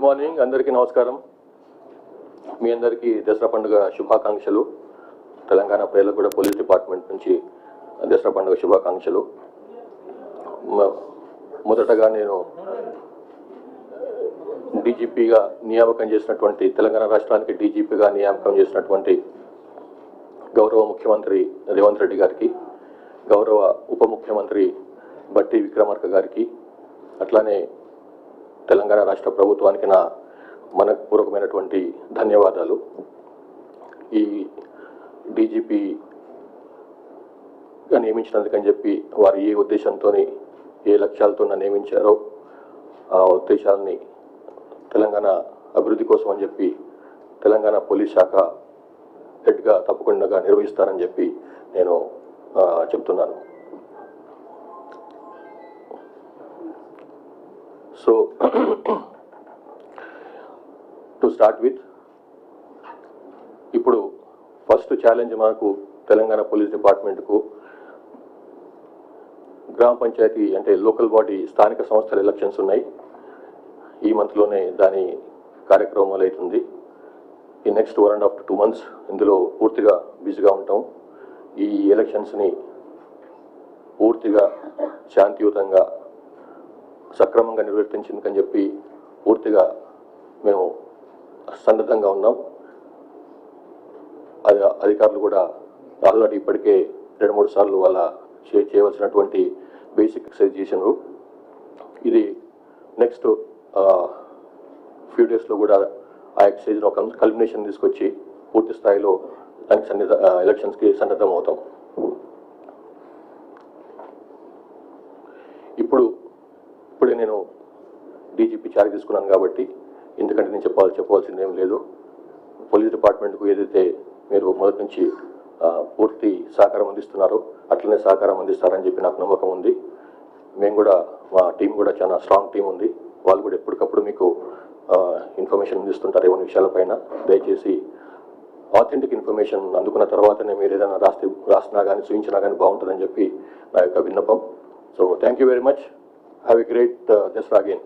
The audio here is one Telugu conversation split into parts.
గుడ్ మార్నింగ్, అందరికీ నమస్కారం. మీ అందరికీ దసరా పండుగ శుభాకాంక్షలు. తెలంగాణ ప్రజలకు కూడా పోలీస్ డిపార్ట్మెంట్ నుంచి దసరా పండుగ శుభాకాంక్షలు. మొదటగా నేను డీజీపీగా నియామకం చేసినటువంటి, తెలంగాణ రాష్ట్రానికి డీజీపీగా నియామకం చేసినటువంటి గౌరవ ముఖ్యమంత్రి రేవంత్ రెడ్డి గారికి, గౌరవ ఉప ముఖ్యమంత్రి బట్టి విక్రమార్క గారికి, అట్లానే తెలంగాణ రాష్ట్ర ప్రభుత్వానికి నా మనపూర్వకమైనటువంటి ధన్యవాదాలు. ఈ డీజీపీగా నియమించినందుకని చెప్పి వారు ఏ ఉద్దేశంతో, ఏ లక్ష్యాలతో నియమించారో ఆ ఉద్దేశాలని తెలంగాణ అభివృద్ధి కోసం అని చెప్పి తెలంగాణ పోలీస్ శాఖ హెడ్గా తప్పకుండా నిర్వహిస్తారని చెప్పి నేను చెప్తున్నాను. సో టు స్టార్ట్ విత్, ఇప్పుడు ఫస్ట్ ఛాలెంజ్ మనకు తెలంగాణ పోలీస్ డిపార్ట్మెంట్కు గ్రామ పంచాయతీ అంటే లోకల్ బాడీ స్థానిక సంస్థల ఎలక్షన్స్ ఉన్నాయి. ఈ మంత్లోనే దాని కార్యక్రమం మొదలవుతుంది. ఈ నెక్స్ట్ 1.5 to 2 months ఇందులో పూర్తిగా బిజీగా ఉంటాం. ఈ ఎలక్షన్స్ని పూర్తిగా శాంతియుతంగా సక్రమంగా నిర్వర్తించిందని చెప్పి పూర్తిగా మేము సన్నద్ధంగా ఉన్నాం. అధికారులు కూడా ఆల్రెడీ ఇప్పటికే 2-3 సార్లు వాళ్ళ చేయవలసినటువంటి బేసిక్ ఎక్సర్సైజ్ చేసినారు. ఇది నెక్స్ట్ ఫ్యూ డేస్లో కూడా ఆ ఎక్సర్సైజ్లో ఒక కల్మినేషన్ తీసుకొచ్చి పూర్తి స్థాయిలో దానికి ఎలక్షన్స్కి సన్నద్ధం అవుతాం. ఇప్పుడే నేను డీజీపీ చార్జ్ తీసుకున్నాను కాబట్టి ఎందుకంటే నేను చెప్పవలసింది ఏం లేదు. పోలీస్ డిపార్ట్మెంట్కు ఏదైతే మీరు మొదటి నుంచి పూర్తి సహకారం అందిస్తున్నారో అట్లనే సహకారం అందిస్తారని చెప్పి నాకు నమ్మకం ఉంది. మేము కూడా, మా టీం కూడా చాలా స్ట్రాంగ్ టీం ఉంది. వాళ్ళు కూడా ఎప్పటికప్పుడు మీకు ఇన్ఫర్మేషన్ అందిస్తుంటారు ఏమైనా విషయాలపైన. దయచేసి ఆథెంటిక్ ఇన్ఫర్మేషన్ అందుకున్న తర్వాతనే మీరు ఏదైనా రాసినా కానీ చూపించినా కానీ బాగుంటుందని చెప్పి నా యొక్క విన్నపం. So thank you very much. Have a great Dasara again.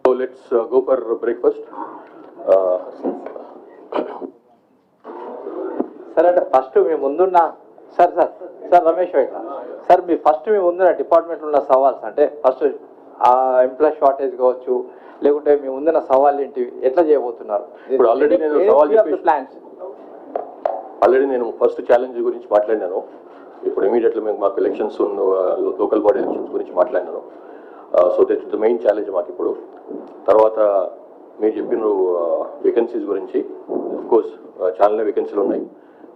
So let's go for breakfast. Sir, అంటే ఫస్ట్ మీ ముందున్న సార్ రమేష్ వైట్ సార్, మీ ఫస్ట్ మీ ముందున్న డిపార్ట్మెంట్లో ఉన్న సవాల్స్ అంటే ఫస్ట్ ఎంప్లాయ్ షార్టేజ్ కావచ్చు, లేకుంటే మీ ముందున్న సవాళ్ళు ఏంటివి, ఎట్లా చేయబోతున్నారు? ఇప్పుడు ఆల్రెడీ నేను ఫస్ట్ ఛాలెంజ్ గురించి మాట్లాడినాను. ఇప్పుడు ఇమీడియట్లీ మాకు ఎలక్షన్స్, లోకల్ బాడీ ఎలక్షన్స్ గురించి మాట్లాడినాను. So that the main challenge మాకు ఇప్పుడు. తర్వాత మీరు చెప్పిన వేకెన్సీస్ గురించి, కోర్స్ చాలా వేకెన్సీలు ఉన్నాయి.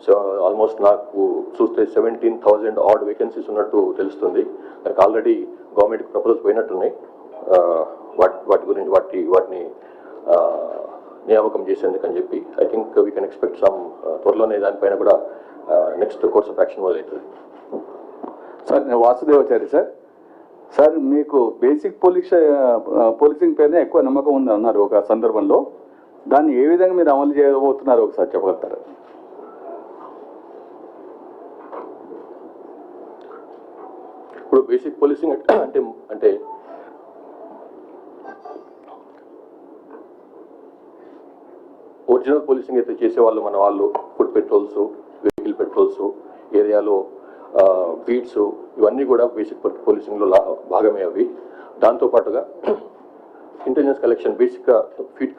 సో ఆల్మోస్ట్ నాకు చూస్తే 17,000 ఆడ్ వేకెన్సీస్ ఉన్నట్టు తెలుస్తుంది. దానికి ఆల్రెడీ గవర్నమెంట్కి ప్రపోజల్స్ పోయినట్టున్నాయి. వాటిని నియామకం చేసేందుకని చెప్పి I think we can expect some త్వరలోనే దానిపైన కూడా నెక్స్ట్ కోర్స్ ఆఫ్ యాక్షన్ మొదలవుతుంది. సార్, నేను వాసుదేవాచారి సార్, మీకు బేసిక్ పోలీసింగ్ పైన ఎక్కువ నమ్మకం ఉంది అన్నారు ఒక సందర్భంలో. దాన్ని ఏ విధంగా మీరు అమలు చేయబోతున్నారు ఒకసారి చెప్పగలుగుతారా? ఇప్పుడు బేసిక్ పోలీసింగ్ అంటే ఒరిజినల్ పోలీసింగ్ అయితే చేసేవాళ్ళు మన వాళ్ళు ఫుడ్ పెట్రోల్స్, వెహికల్ పెట్రోల్స్, ఏరియాలో బీట్స్, ఇవన్నీ కూడా బేసిక్ పోలీసింగ్లో భాగమే అవి. దాంతోపాటుగా ఇంటెలిజెన్స్ కలెక్షన్, బేసిక్గా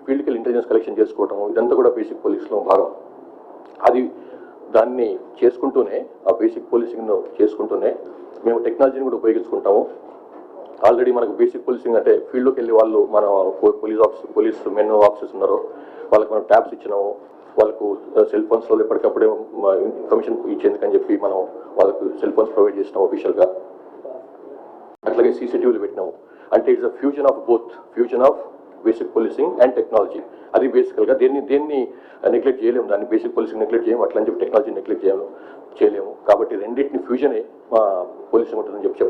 ఫీల్డ్కి ఇంటెలిజెన్స్ కలెక్షన్ చేసుకోవటం, ఇదంతా కూడా బేసిక్ పోలీస్లో భాగం. దాన్ని చేసుకుంటూనే, ఆ బేసిక్ పోలీసింగ్ను చేసుకుంటూనే మేము టెక్నాలజీని కూడా ఉపయోగించుకుంటాము. ఆల్రెడీ మనకు బేసిక్ పోలీసింగ్ అంటే ఫీల్డ్లోకి వెళ్ళి వాళ్ళు మన పోలీస్ మెన్ ఆఫీసర్స్ ఉన్నారో వాళ్ళకి మనం ట్యాబ్స్ ఇచ్చినాము. వాళ్ళకు సెల్ ఫోన్స్లో ఎప్పటికప్పుడే ఇన్ఫర్మేషన్ ఇచ్చేందుకని చెప్పి మనం వాళ్ళకు సెల్ ఫోన్స్ ప్రొవైడ్ చేసినాము అఫీషియల్గా. అట్లాగే సీసీటీవీలు పెట్టినాము. అంటే it's a fusion of basic policing and technology. అది బేసికల్గా దేన్ని నెగ్లెక్ట్ చేయలేము. దాన్ని బేసిక్ పోలీసింగ్ నెగ్లెక్ట్ చేయము, అట్లని చెప్పి టెక్నాలజీ నెగ్లెక్ట్ చేయలేము. కాబట్టి రెండింటిని ఫ్యూజనే మా పోలీసింగ్ ఉంటుందని చెప్పి